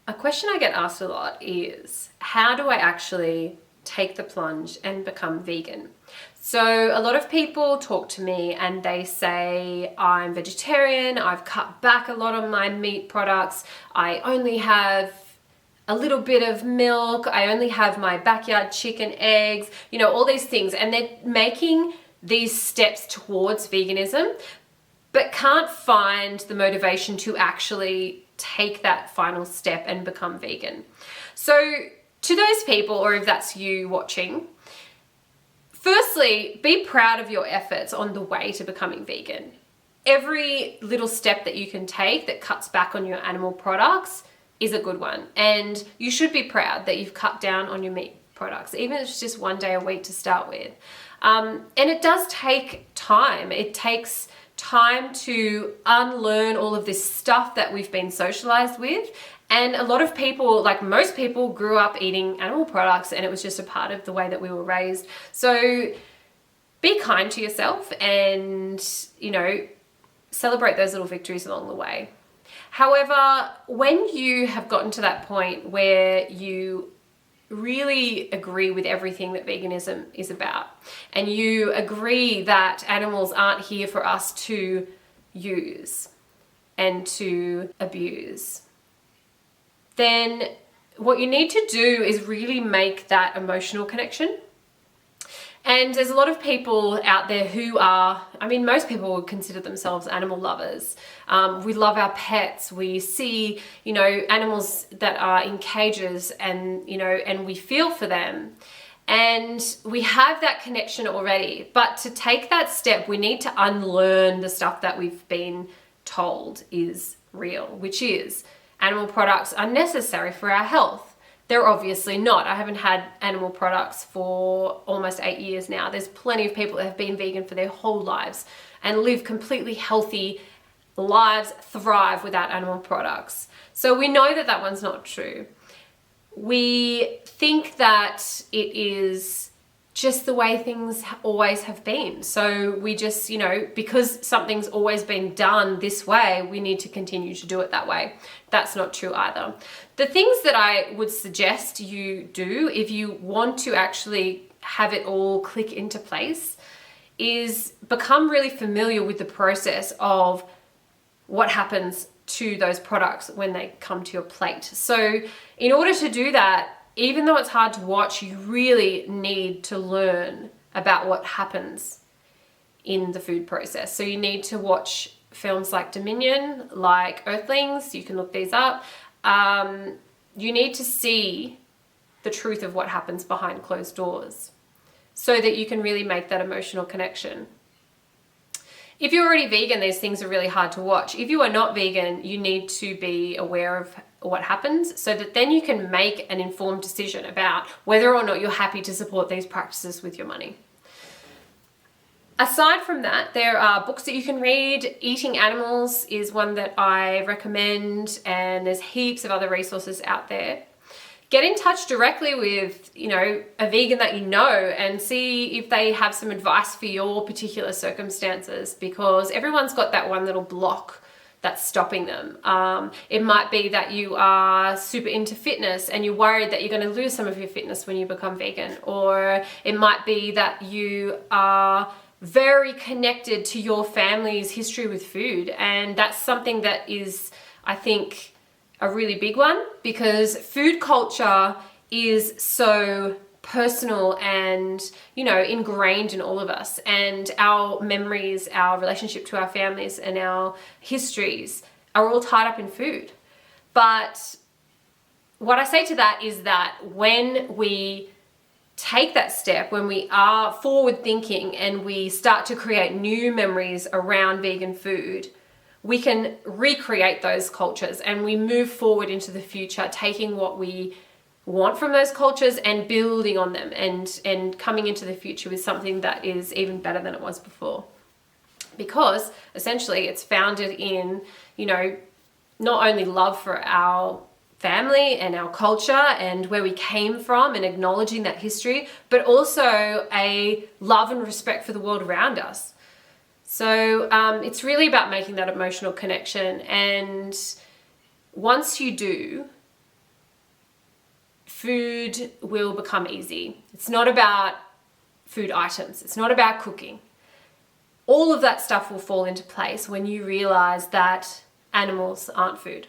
A question I get asked a lot is, how do I actually take the plunge and become vegan? So a lot of people talk to me and they say, I'm vegetarian, I've cut back a lot on my meat products, I only have a little bit of milk, I only have my backyard chicken, eggs, all these things. And they're making these steps towards veganism, but can't find the motivation to actually take that final step and become vegan. So to those people, or if that's you watching, firstly, be proud of your efforts on the way to becoming vegan. Every little step that you can take that cuts back on your animal products is a good one. And you should be proud that you've cut down on your meat products, even if it's just one day a week to start with. And it does take time. It takes time to unlearn all of this stuff that we've been socialized with. And a lot of people, like most people, grew up eating animal products and it was just a part of the way that we were raised. So be kind to yourself and, celebrate those little victories along the way. However, when you have gotten to that point where you really agree with everything that veganism is about, and you agree that animals aren't here for us to use and to abuse, then what you need to do is really make that emotional connection. And there's a lot of people out there who are, most people would consider themselves animal lovers. We love our pets. We see, animals that are in cages and we feel for them. And we have that connection already. But to take that step, we need to unlearn the stuff that we've been told is real, which is animal products are necessary for our health. They're obviously not. I haven't had animal products for almost 8 years now. There's plenty of people that have been vegan for their whole lives and live completely healthy lives, thrive without animal products. So we know that that one's not true. We think that it is just the way things always have been. So we just, because something's always been done this way, we need to continue to do it that way. That's not true either. The things that I would suggest you do if you want to actually have it all click into place is become really familiar with the process of what happens to those products when they come to your plate. So in order to do that, even though it's hard to watch, you really need to learn about what happens in the food process. So you need to watch films like Dominion, like Earthlings, you can look these up. You need to see the truth of what happens behind closed doors so that you can really make that emotional connection. If you're already vegan, these things are really hard to watch. If you are not vegan, you need to be aware of what happens so that then you can make an informed decision about whether or not you're happy to support these practices with your money. Aside from that, there are books that you can read. Eating Animals is one that I recommend, and there's heaps of other resources out there. Get in touch directly with, a vegan that you know and see if they have some advice for your particular circumstances, because everyone's got that one little block that's stopping them. It might be that you are super into fitness and you're worried that you're going to lose some of your fitness when you become vegan. Or it might be that you are very connected to your family's history with food. And that's something that is, I think, a really big one, because food culture is so personal and, ingrained in all of us, and our memories, our relationship to our families and our histories are all tied up in food. But what I say to that is that when we take that step, when we are forward thinking and we start to create new memories around vegan food, we can recreate those cultures and we move forward into the future, taking what we want from those cultures and building on them and coming into the future with something that is even better than it was before. Because essentially it's founded in, not only love for our family and our culture and where we came from and acknowledging that history, but also a love and respect for the world around us. So it's really about making that emotional connection. And once you do, food will become easy. It's not about food items. It's not about cooking. All of that stuff will fall into place when you realize that animals aren't food.